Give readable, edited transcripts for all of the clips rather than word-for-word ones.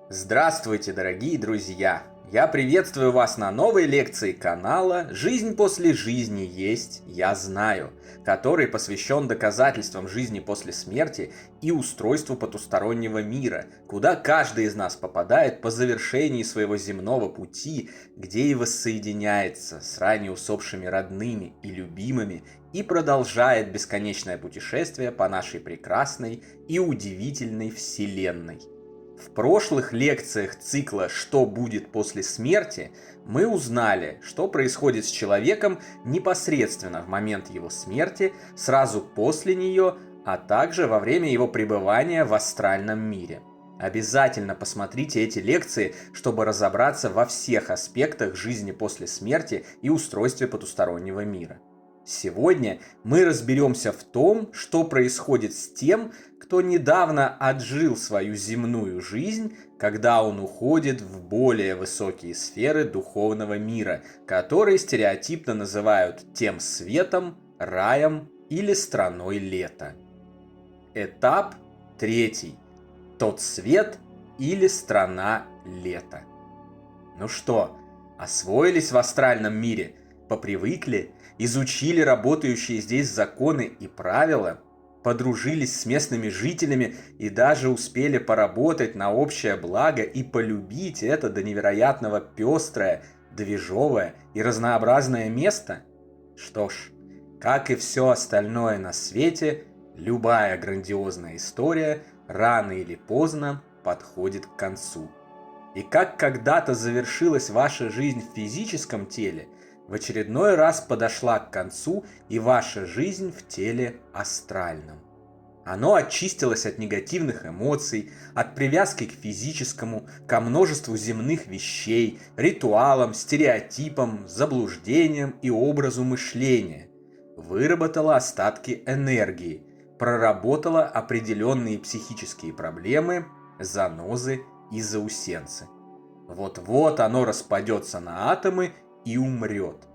Здравствуйте, дорогие друзья! Я приветствую вас на новой лекции канала «Жизнь после жизни есть, я знаю», который посвящен доказательствам жизни после смерти и устройству потустороннего мира, куда каждый из нас попадает по завершении своего земного пути, где и воссоединяется с ранее усопшими родными и любимыми и продолжает бесконечное путешествие по нашей прекрасной и удивительной Вселенной. В прошлых лекциях цикла «Что будет после смерти» мы узнали, что происходит с человеком непосредственно в момент его смерти, сразу после нее, а также во время его пребывания в астральном мире. Обязательно посмотрите эти лекции, чтобы разобраться во всех аспектах жизни после смерти и устройстве потустороннего мира. Сегодня мы разберемся в том, что происходит с тем, кто недавно отжил свою земную жизнь, когда он уходит в более высокие сферы духовного мира, которые стереотипно называют тем светом, раем или страной лета. Этап 3. Тот свет или страна лета. Ну что, освоились в астральном мире? Попривыкли? Изучили работающие здесь законы и правила? Подружились с местными жителями и даже успели поработать на общее благо и полюбить это до невероятного пестрое, движовое и разнообразное место? Что ж, как и все остальное на свете, любая грандиозная история рано или поздно подходит к концу. И как когда-то завершилась ваша жизнь в физическом теле, в очередной раз подошла к концу и ваша жизнь в теле астральном. Оно очистилось от негативных эмоций, от привязки к физическому, ко множеству земных вещей, ритуалам, стереотипам, заблуждениям и образу мышления. Выработало остатки энергии, проработало определенные психические проблемы, занозы и заусенцы. Вот-вот оно распадется на атомы и умрет.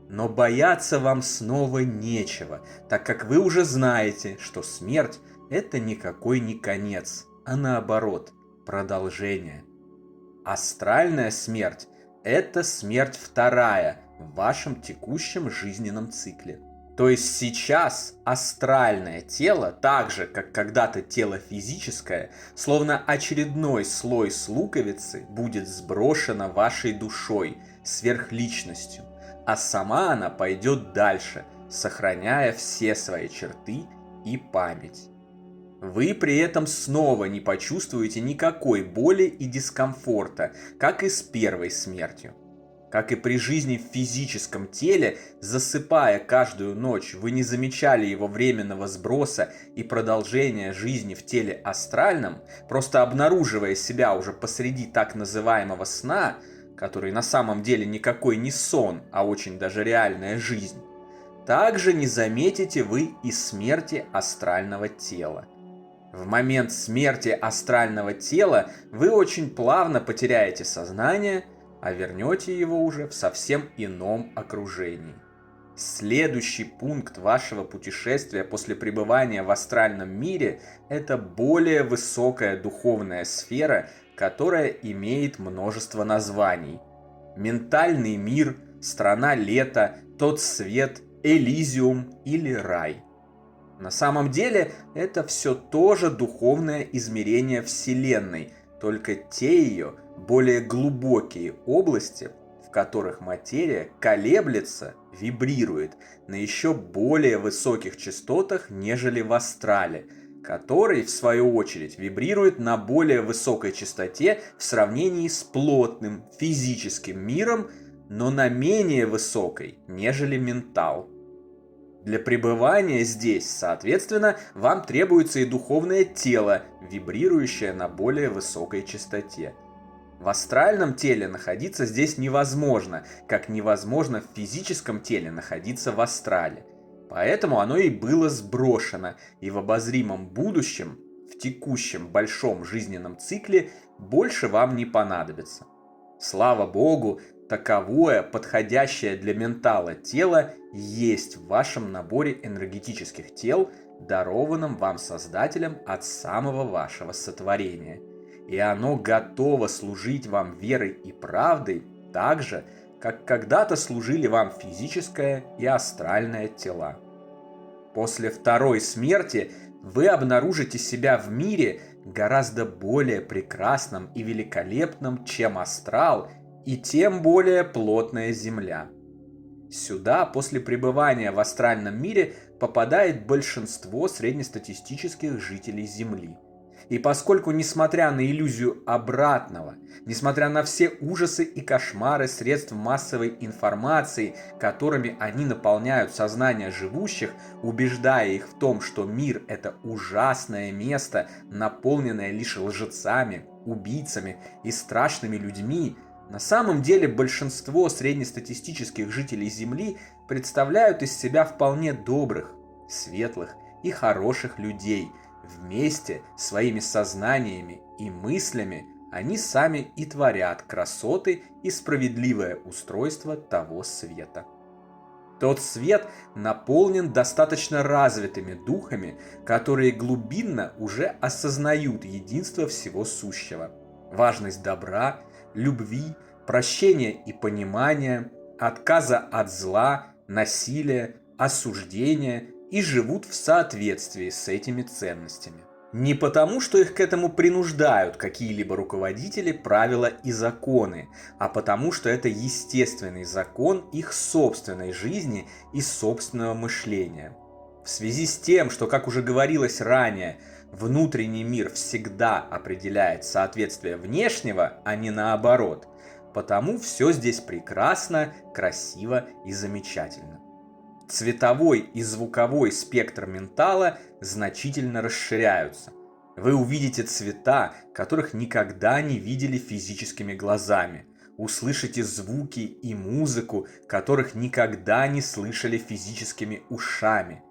Но бояться вам снова нечего, так как вы уже знаете, что смерть – это никакой не конец, а наоборот, продолжение. Астральная смерть – это смерть вторая в вашем текущем жизненном цикле. То есть сейчас астральное тело, так же как когда-то тело физическое, словно очередной слой с луковицы будет сброшено вашей душой, сверхличностью, а сама она пойдет дальше, сохраняя все свои черты и память. Вы при этом снова не почувствуете никакой боли и дискомфорта, как и с первой смертью. Как и при жизни в физическом теле, засыпая каждую ночь, вы не замечали его временного сброса и продолжения жизни в теле астральном, просто обнаруживая себя уже посреди так называемого сна, который на самом деле никакой не сон, а очень даже реальная жизнь, также не заметите вы и смерти астрального тела. В момент смерти астрального тела вы очень плавно потеряете сознание, а вернете его уже в совсем ином окружении. Следующий пункт вашего путешествия после пребывания в астральном мире – это более высокая духовная сфера, которая имеет множество названий. Ментальный мир, страна лета, тот свет, Элизиум или рай. На самом деле это все тоже духовное измерение Вселенной, только те ее более глубокие области, в которых материя колеблется, вибрирует на еще более высоких частотах, нежели в астрале, который, в свою очередь, вибрирует на более высокой частоте в сравнении с плотным физическим миром, но на менее высокой, нежели ментал. Для пребывания здесь, соответственно, вам требуется и духовное тело, вибрирующее на более высокой частоте. В астральном теле находиться здесь невозможно, как невозможно в физическом теле находиться в астрале. Поэтому оно и было сброшено, и в обозримом будущем, в текущем большом жизненном цикле, больше вам не понадобится. Слава Богу, таковое подходящее для ментала тело есть в вашем наборе энергетических тел, дарованном вам Создателем от самого вашего сотворения. и оно готово служить вам верой и правдой так же, как когда-то служили вам физическое и астральное тела. После второй смерти вы обнаружите себя в мире гораздо более прекрасном и великолепном, чем астрал и тем более плотная Земля. Сюда после пребывания в астральном мире попадает большинство среднестатистических жителей Земли. И поскольку, несмотря на иллюзию обратного, несмотря на все ужасы и кошмары средств массовой информации, которыми они наполняют сознание живущих, убеждая их в том, что мир – это ужасное место, наполненное лишь лжецами, убийцами и страшными людьми, на самом деле большинство среднестатистических жителей Земли представляют из себя вполне добрых, светлых и хороших людей. Вместе своими сознаниями и мыслями они сами и творят красоты и справедливое устройство того света. Тот свет наполнен достаточно развитыми духами, которые глубинно уже осознают единство всего сущего, важность добра, любви, прощения и понимания, отказа от зла, насилия, осуждения и живут в соответствии с этими ценностями. Не потому, что их к этому принуждают какие-либо руководители, правила и законы, а потому, что это естественный закон их собственной жизни и собственного мышления. В связи с тем, что, как уже говорилось ранее, внутренний мир всегда определяет соответствие внешнего, а не наоборот, потому все здесь прекрасно, красиво и замечательно. Цветовой и звуковой спектр ментала значительно расширяются. Вы увидите цвета, которых никогда не видели физическими глазами. Услышите звуки и музыку, которых никогда не слышали физическими ушами.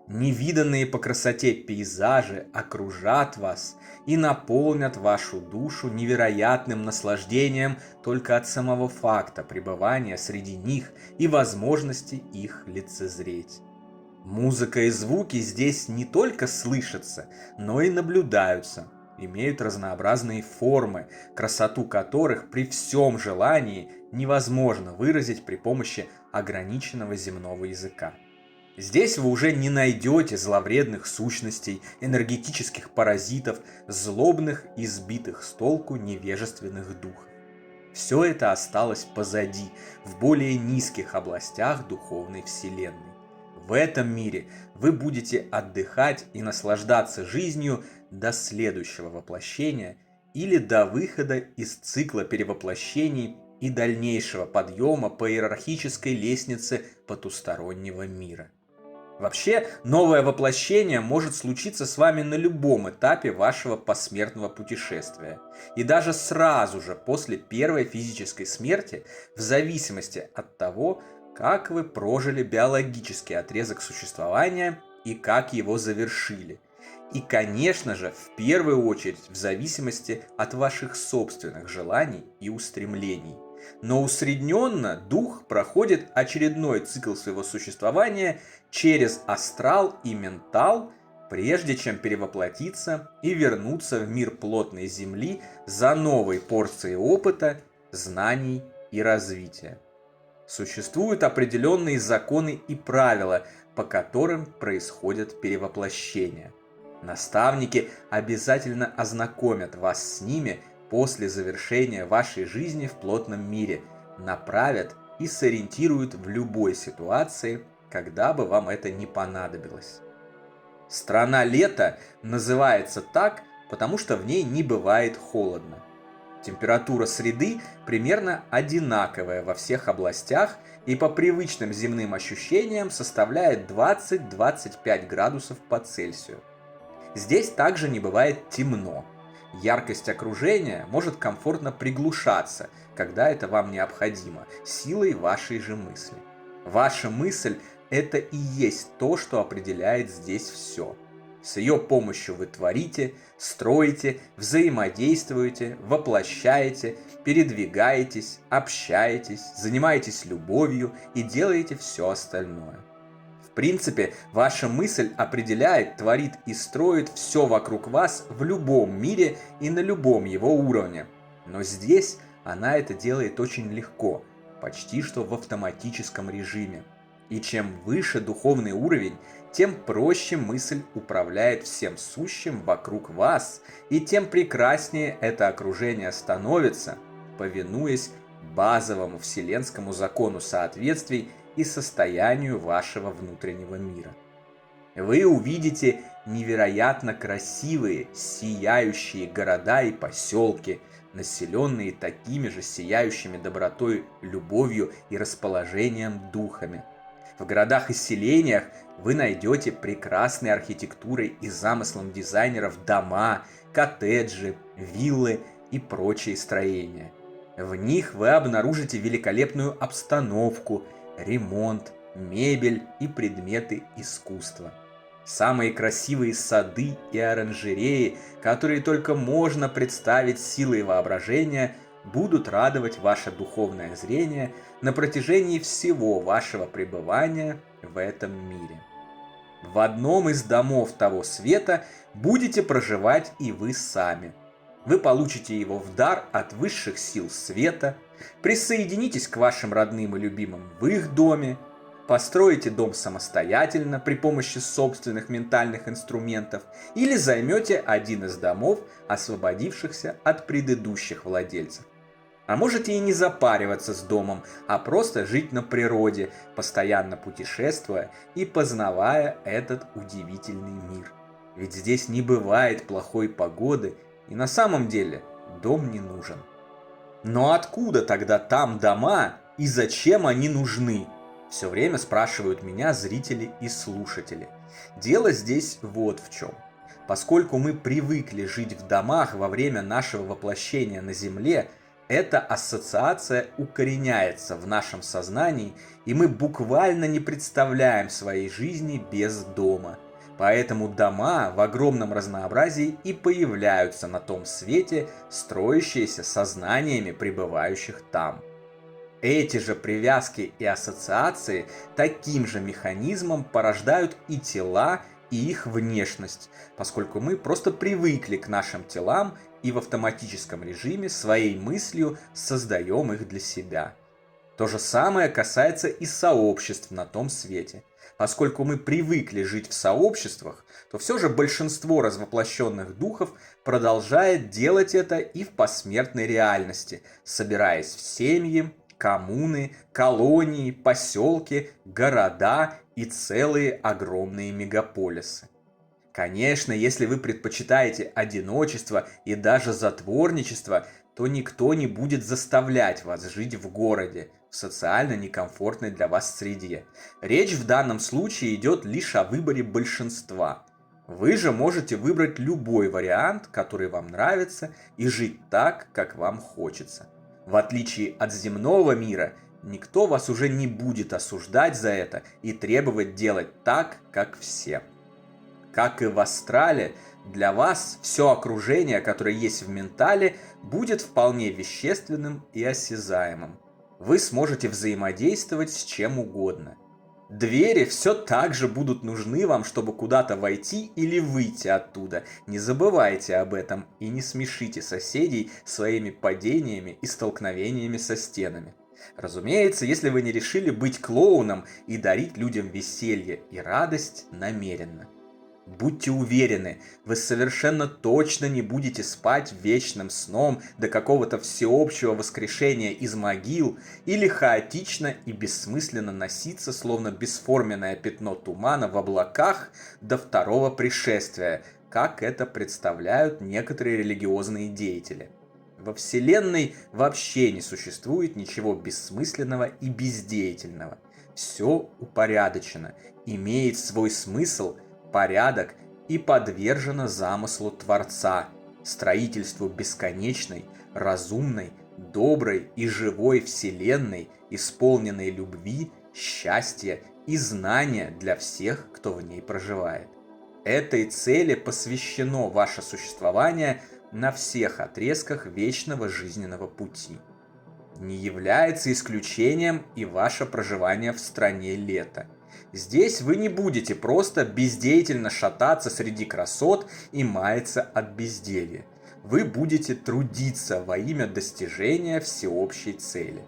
Невиданные по красоте пейзажи окружат вас и наполнят вашу душу невероятным наслаждением только от самого факта пребывания среди них и возможности их лицезреть. Музыка и звуки здесь не только слышатся, но и наблюдаются, имеют разнообразные формы, красоту которых при всем желании невозможно выразить при помощи ограниченного земного языка. Здесь вы уже не найдете зловредных сущностей, энергетических паразитов, злобных и сбитых с толку невежественных духов. Все это осталось позади, в более низких областях духовной вселенной. В этом мире вы будете отдыхать и наслаждаться жизнью до следующего воплощения или до выхода из цикла перевоплощений и дальнейшего подъема по иерархической лестнице потустороннего мира. Вообще, новое воплощение может случиться с вами на любом этапе вашего посмертного путешествия. И даже сразу же после первой физической смерти, в зависимости от того, как вы прожили биологический отрезок существования и как его завершили. И, конечно же, в первую очередь в зависимости от ваших собственных желаний и устремлений. Но усредненно дух проходит очередной цикл своего существования через астрал и ментал, прежде чем перевоплотиться и вернуться в мир плотной Земли за новой порцией опыта, знаний и развития. Существуют определенные законы и правила, по которым происходят перевоплощения. Наставники обязательно ознакомят вас с ними после завершения вашей жизни в плотном мире, направят и сориентируют в любой ситуации, когда бы вам это не понадобилось. Страна лета называется так, потому что в ней не бывает холодно. Температура среды примерно одинаковая во всех областях и по привычным земным ощущениям составляет 20-25 градусов по Цельсию. Здесь также не бывает темно. Яркость окружения может комфортно приглушаться, когда это вам необходимо, силой вашей же мысли. Ваша мысль – это и есть то, что определяет здесь все. С ее помощью вы творите, строите, взаимодействуете, воплощаете, передвигаетесь, общаетесь, занимаетесь любовью и делаете все остальное. В В принципе, ваша мысль определяет, творит и строит все вокруг вас в любом мире и на любом его уровне. Но здесь она это делает очень легко, почти что в автоматическом режиме. И чем выше духовный уровень, тем проще мысль управляет всем сущим вокруг вас, и тем прекраснее это окружение становится, повинуясь базовому вселенскому закону соответствий и состоянию вашего внутреннего мира. Вы увидите невероятно красивые, сияющие города и поселки, населенные такими же сияющими добротой, любовью и расположением духами. В городах и селениях вы найдете прекрасной архитектурой и замыслом дизайнеров дома, коттеджи, виллы и прочие строения. В них вы обнаружите великолепную обстановку, ремонт, мебель и предметы искусства. Самые красивые сады и оранжереи, которые только можно представить силой воображения, будут радовать ваше духовное зрение на протяжении всего вашего пребывания в этом мире. В одном из домов того света будете проживать и вы сами. Вы получите его в дар от высших сил света, присоединитесь к вашим родным и любимым в их доме, построите дом самостоятельно при помощи собственных ментальных инструментов или займете один из домов, освободившихся от предыдущих владельцев. А можете и не запариваться с домом, а просто жить на природе, постоянно путешествуя и познавая этот удивительный мир. Ведь здесь не бывает плохой погоды, и на самом деле дом не нужен. Но откуда тогда там дома и зачем они нужны? Все время спрашивают меня зрители и слушатели. Дело здесь вот в чем. Поскольку мы привыкли жить в домах во время нашего воплощения на Земле, эта ассоциация укореняется в нашем сознании, и мы буквально не представляем своей жизни без дома. Поэтому дома в огромном разнообразии и появляются на том свете, строящиеся сознаниями пребывающих там. Эти же привязки и ассоциации таким же механизмом порождают и тела, и их внешность, поскольку мы просто привыкли к нашим телам и в автоматическом режиме своей мыслью создаем их для себя. То же самое касается и сообществ на том свете. Поскольку мы привыкли жить в сообществах, то все же большинство развоплощенных духов продолжает делать это и в посмертной реальности, собираясь в семьи, коммуны, колонии, поселки, города и целые огромные мегаполисы. Конечно, если вы предпочитаете одиночество и даже затворничество, то никто не будет заставлять вас жить в городе, в социально некомфортной для вас среде. Речь в данном случае идет лишь о выборе большинства. Вы же можете выбрать любой вариант, который вам нравится, и жить так, как вам хочется. В отличие от земного мира, никто вас уже не будет осуждать за это и требовать делать так, как все. Как и в астрале, для вас все окружение, которое есть в ментале, будет вполне вещественным и осязаемым. Вы сможете взаимодействовать с чем угодно. Двери все так же будут нужны вам, чтобы куда-то войти или выйти оттуда. Не забывайте об этом и не смешите соседей своими падениями и столкновениями со стенами. Разумеется, если вы не решили быть клоуном и дарить людям веселье и радость намеренно. Будьте уверены, вы совершенно точно не будете спать вечным сном до какого-то всеобщего воскрешения из могил или хаотично и бессмысленно носиться, словно бесформенное пятно тумана в облаках до второго пришествия, как это представляют некоторые религиозные деятели. Во Вселенной вообще не существует ничего бессмысленного и бездеятельного. Все упорядочено, имеет свой смысл, порядок и подвержена замыслу Творца, строительству бесконечной, разумной, доброй и живой вселенной, исполненной любви, счастья и знания для всех, кто в ней проживает. Этой цели посвящено ваше существование на всех отрезках вечного жизненного пути. Не является исключением и ваше проживание в стране лета. Здесь вы не будете просто бездеятельно шататься среди красот и маяться от безделья. Вы будете трудиться во имя достижения всеобщей цели.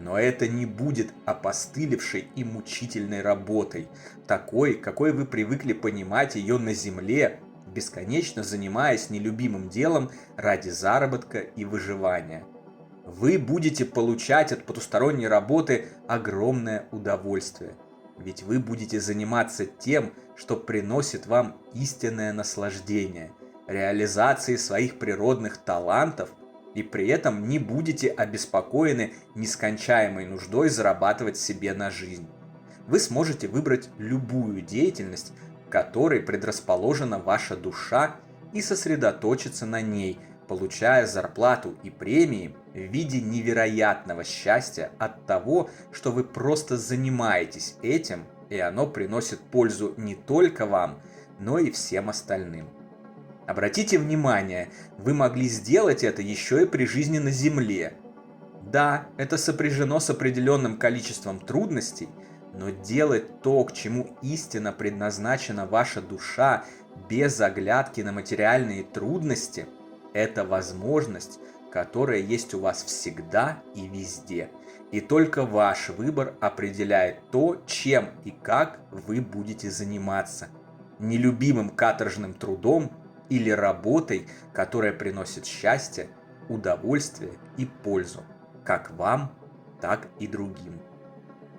Но это не будет опостылевшей и мучительной работой, такой, какой вы привыкли понимать ее на земле, бесконечно занимаясь нелюбимым делом ради заработка и выживания. Вы будете получать от потусторонней работы огромное удовольствие, ведь вы будете заниматься тем, что приносит вам истинное наслаждение, реализацией своих природных талантов, и при этом не будете обеспокоены нескончаемой нуждой зарабатывать себе на жизнь. Вы сможете выбрать любую деятельность, которой предрасположена ваша душа, и сосредоточиться на ней, получая зарплату и премии в виде невероятного счастья от того, что вы просто занимаетесь этим, и оно приносит пользу не только вам, но и всем остальным. Обратите внимание, вы могли сделать это еще и при жизни на Земле. Да, это сопряжено с определенным количеством трудностей, но делать то, к чему истинно предназначена ваша душа, без оглядки на материальные трудности, это возможность, которая есть у вас всегда и везде. И только ваш выбор определяет то, чем и как вы будете заниматься. Нелюбимым каторжным трудом или работой, которая приносит счастье, удовольствие и пользу, как вам, так и другим.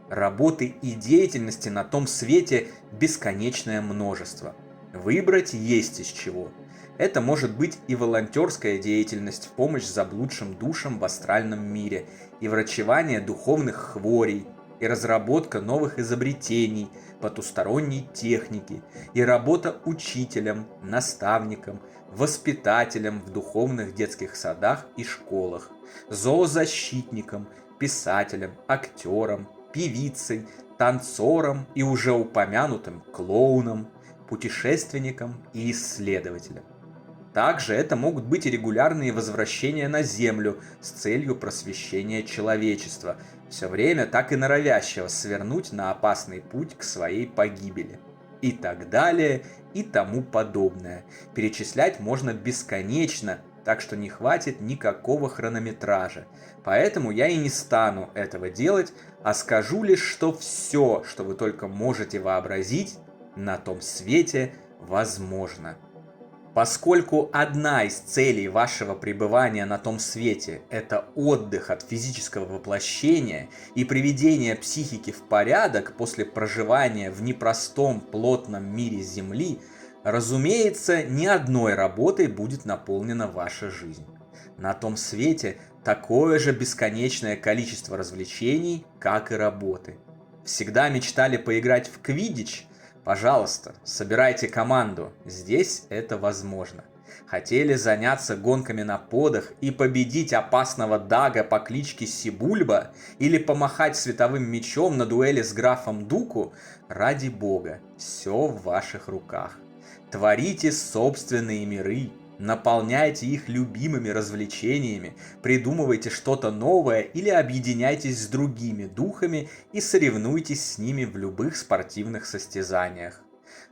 Работы и деятельности на том свете бесконечное множество. Выбрать есть из чего. Это может быть и волонтерская деятельность в помощь заблудшим душам в астральном мире, и врачевание духовных хворей, и разработка новых изобретений, потусторонней техники, и работа учителем, наставником, воспитателем в духовных детских садах и школах, зоозащитником, писателем, актером, певицей, танцором и уже упомянутым клоуном, путешественником и исследователем. Также это могут быть и регулярные возвращения на Землю с целью просвещения человечества, все время так и норовящего свернуть на опасный путь к своей погибели. И так далее, и тому подобное. Перечислять можно бесконечно, так что не хватит никакого хронометража. Поэтому я и не стану этого делать, а скажу лишь, что все, что вы только можете вообразить, на том свете возможно. Поскольку одна из целей вашего пребывания на том свете – это отдых от физического воплощения и приведение психики в порядок после проживания в непростом плотном мире Земли, разумеется, ни одной работой будет наполнена ваша жизнь. На том свете такое же бесконечное количество развлечений, как и работы. Всегда мечтали поиграть в квиддич? Пожалуйста, собирайте команду, здесь это возможно. Хотели заняться гонками на подах и победить опасного Дага по кличке Сибульба или помахать световым мечом на дуэли с графом Дуку? Ради бога, все в ваших руках. Творите собственные миры, наполняйте их любимыми развлечениями, придумывайте что-то новое или объединяйтесь с другими духами и соревнуйтесь с ними в любых спортивных состязаниях.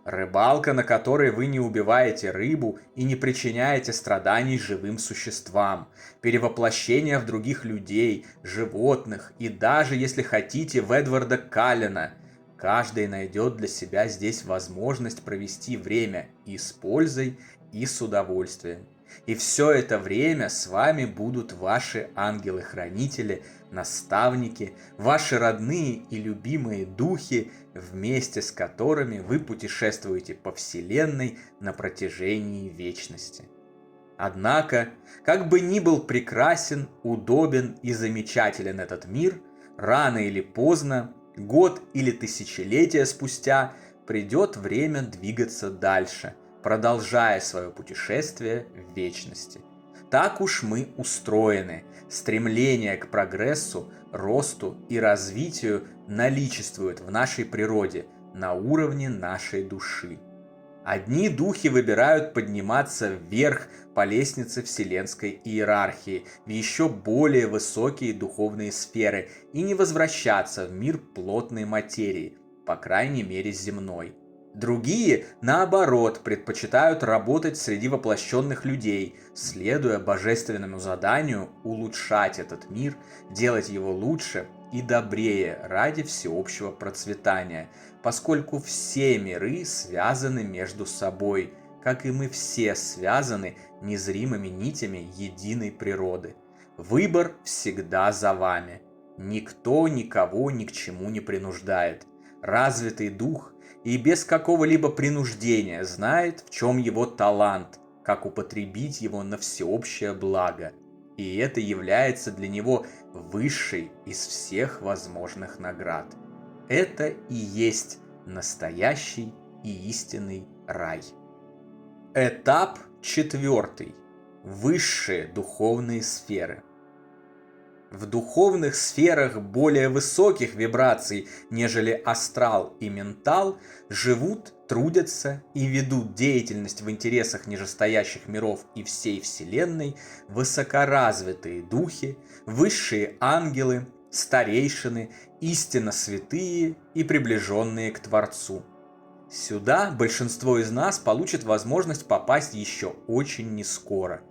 Рыбалка, на которой вы не убиваете рыбу и не причиняете страданий живым существам. Перевоплощение в других людей, животных и даже, если хотите, в Эдварда Каллена. Каждый найдет для себя здесь возможность провести время и с пользой, и с удовольствием. И все это время с вами будут ваши ангелы-хранители, наставники, ваши родные и любимые духи, вместе с которыми вы путешествуете по Вселенной на протяжении вечности. Однако, как бы ни был прекрасен, удобен и замечателен этот мир, рано или поздно, год или тысячелетия спустя, придет время двигаться дальше, продолжая свое путешествие в вечности. Так уж мы устроены. Стремление к прогрессу, росту и развитию наличествует в нашей природе на уровне нашей души. Одни духи выбирают подниматься вверх по лестнице вселенской иерархии в еще более высокие духовные сферы и не возвращаться в мир плотной материи, по крайней мере земной. Другие, наоборот, предпочитают работать среди воплощенных людей, следуя божественному заданию улучшать этот мир, делать его лучше и добрее ради всеобщего процветания, поскольку все миры связаны между собой, как и мы все связаны незримыми нитями единой природы. Выбор всегда за вами. Никто никого ни к чему не принуждает. Развитый дух и без какого-либо принуждения знает, в чем его талант, как употребить его на всеобщее благо. И это является для него высшей из всех возможных наград. Это и есть настоящий и истинный рай. Этап 4. Высшие духовные сферы. В духовных сферах более высоких вибраций, нежели астрал и ментал, живут, трудятся и ведут деятельность в интересах нижестоящих миров и всей Вселенной высокоразвитые духи, высшие ангелы, старейшины, истинно святые и приближенные к Творцу. Сюда большинство из нас получит возможность попасть еще очень нескоро.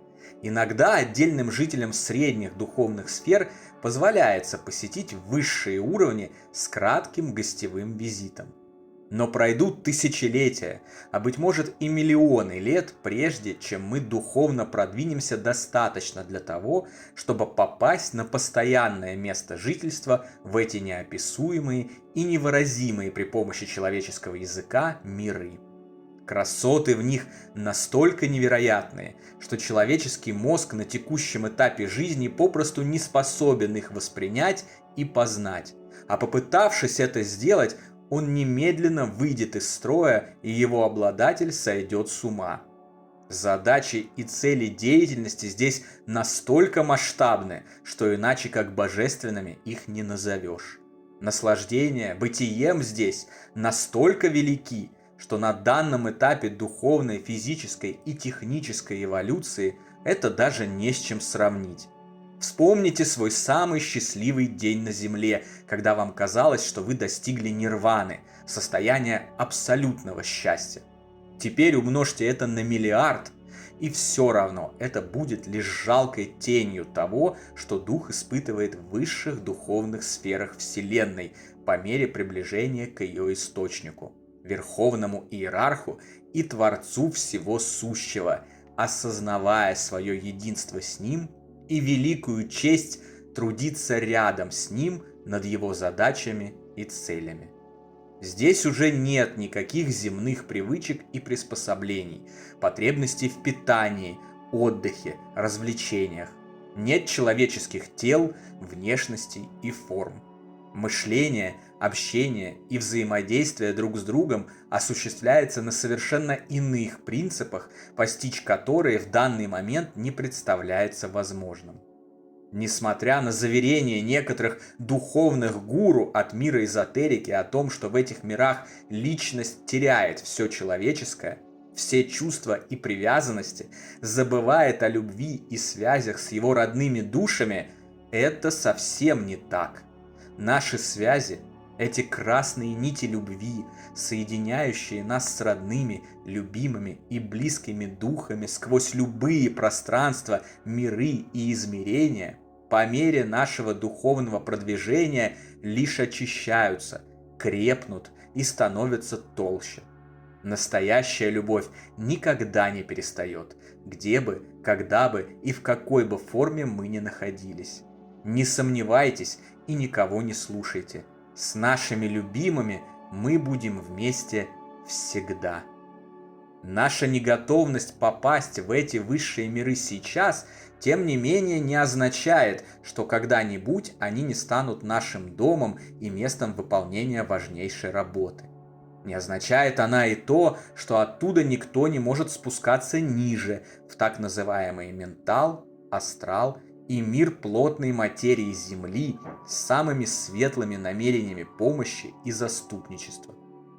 Иногда отдельным жителям средних духовных сфер позволяется посетить высшие уровни с кратким гостевым визитом. Но пройдут тысячелетия, а быть может и миллионы лет, прежде чем мы духовно продвинемся достаточно для того, чтобы попасть на постоянное место жительства в эти неописуемые и невыразимые при помощи человеческого языка миры. Красоты в них настолько невероятные, что человеческий мозг на текущем этапе жизни попросту не способен их воспринять и познать, а попытавшись это сделать, он немедленно выйдет из строя, и его обладатель сойдет с ума. Задачи и цели деятельности здесь настолько масштабны, что иначе как божественными их не назовешь. Наслаждение бытием здесь настолько велики, что на данном этапе духовной, физической и технической эволюции это даже не с чем сравнить. Вспомните свой самый счастливый день на Земле, когда вам казалось, что вы достигли нирваны, состояния абсолютного счастья. Теперь умножьте это на миллиард, и все равно это будет лишь жалкой тенью того, что дух испытывает в высших духовных сферах Вселенной по мере приближения к ее источнику, Верховному Иерарху и Творцу всего сущего, осознавая свое единство с Ним и великую честь трудиться рядом с Ним над Его задачами и целями. Здесь уже нет никаких земных привычек и приспособлений, потребностей в питании, отдыхе, развлечениях. Нет человеческих тел, внешностей и форм. Мышление, общение и взаимодействие друг с другом осуществляется на совершенно иных принципах, постичь которые в данный момент не представляется возможным. Несмотря на заверения некоторых духовных гуру от мира эзотерики о том, что в этих мирах личность теряет все человеческое, все чувства и привязанности, забывает о любви и связях с его родными душами, это совсем не так. Наши связи, эти красные нити любви, соединяющие нас с родными, любимыми и близкими духами сквозь любые пространства, миры и измерения, по мере нашего духовного продвижения лишь очищаются, крепнут и становятся толще. Настоящая любовь никогда не перестает, где бы, когда бы и в какой бы форме мы ни находились. Не сомневайтесь и никого не слушайте. С нашими любимыми мы будем вместе всегда. Наша неготовность попасть в эти высшие миры сейчас, тем не менее, не означает, что когда-нибудь они не станут нашим домом и местом выполнения важнейшей работы. Не означает она и то, что оттуда никто не может спускаться ниже, в так называемый ментал, астрал и мир плотной материи Земли с самыми светлыми намерениями помощи и заступничества.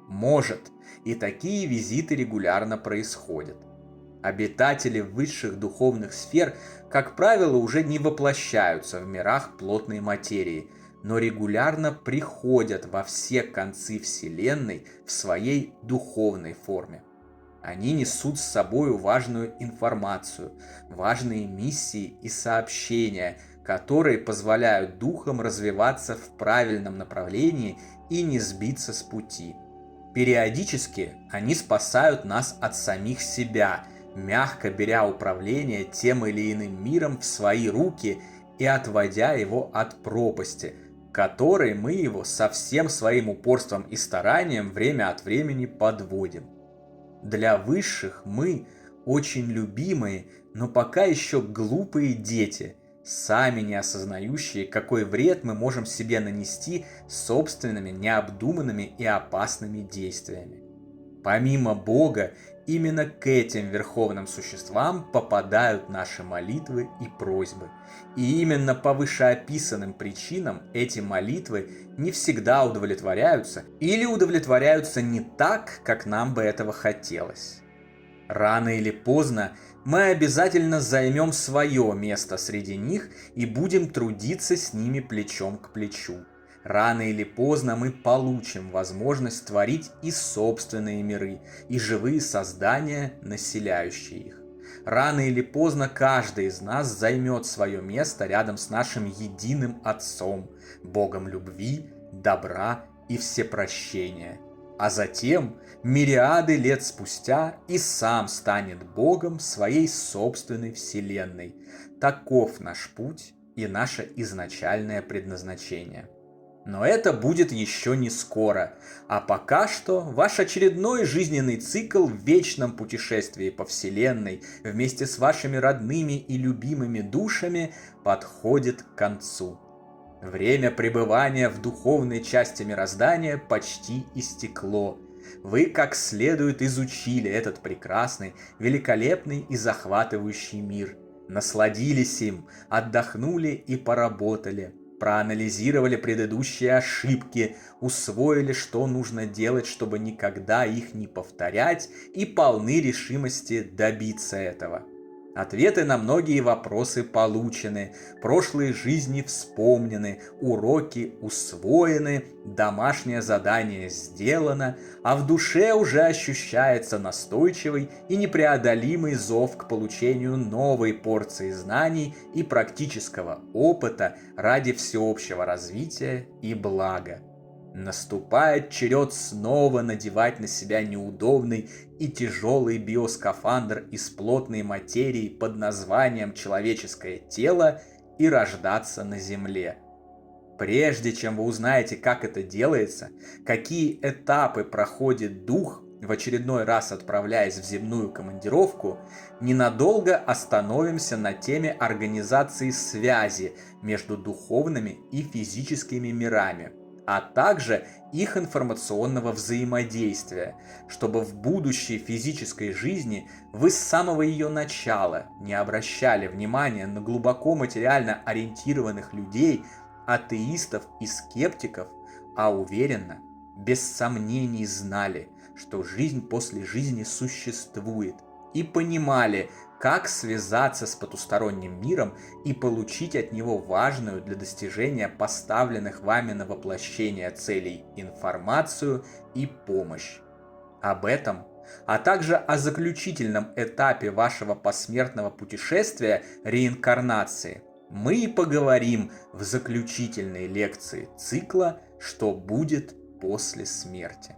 Может, и такие визиты регулярно происходят. Обитатели высших духовных сфер, как правило, уже не воплощаются в мирах плотной материи, но регулярно приходят во все концы Вселенной в своей духовной форме. Они несут с собой важную информацию, важные миссии и сообщения, которые позволяют духам развиваться в правильном направлении и не сбиться с пути. Периодически они спасают нас от самих себя, мягко беря управление тем или иным миром в свои руки и отводя его от пропасти, которой мы его со всем своим упорством и старанием время от времени подводим. Для высших мы очень любимые, но пока еще глупые дети, сами не осознающие, какой вред мы можем себе нанести собственными необдуманными и опасными действиями. Помимо Бога, именно к этим верховным существам попадают наши молитвы и просьбы. И именно по вышеописанным причинам эти молитвы не всегда удовлетворяются или удовлетворяются не так, как нам бы этого хотелось. Рано или поздно мы обязательно займем свое место среди них и будем трудиться с ними плечом к плечу. Рано или поздно мы получим возможность творить и собственные миры, и живые создания, населяющие их. Рано или поздно каждый из нас займет свое место рядом с нашим единым Отцом, Богом любви, добра и всепрощения. А затем, мириады лет спустя, и сам станет Богом своей собственной вселенной. Таков наш путь и наше изначальное предназначение. Но это будет еще не скоро, а пока что ваш очередной жизненный цикл в вечном путешествии по Вселенной вместе с вашими родными и любимыми душами подходит к концу. Время пребывания в духовной части мироздания почти истекло. Вы как следует изучили этот прекрасный, великолепный и захватывающий мир, насладились им, отдохнули и поработали. Проанализировали предыдущие ошибки, усвоили, что нужно делать, чтобы никогда их не повторять, и полны решимости добиться этого. Ответы на многие вопросы получены, прошлые жизни вспомнены, уроки усвоены, домашнее задание сделано, а в душе уже ощущается настойчивый и непреодолимый зов к получению новой порции знаний и практического опыта ради всеобщего развития и блага. Наступает черед снова надевать на себя неудобный и тяжелый биоскафандр из плотной материи под названием человеческое тело и рождаться на Земле. Прежде чем вы узнаете, как это делается, какие этапы проходит дух, в очередной раз отправляясь в земную командировку, ненадолго остановимся на теме организации связи между духовными и физическими мирами, а также их информационного взаимодействия, чтобы в будущей физической жизни вы с самого ее начала не обращали внимания на глубоко материально ориентированных людей, атеистов и скептиков, а уверенно, без сомнений знали, что жизнь после жизни существует, и понимали, как связаться с потусторонним миром и получить от него важную для достижения поставленных вами на воплощение целей информацию и помощь. Об этом, а также о заключительном этапе вашего посмертного путешествия реинкарнации мы и поговорим в заключительной лекции цикла «Что будет после смерти».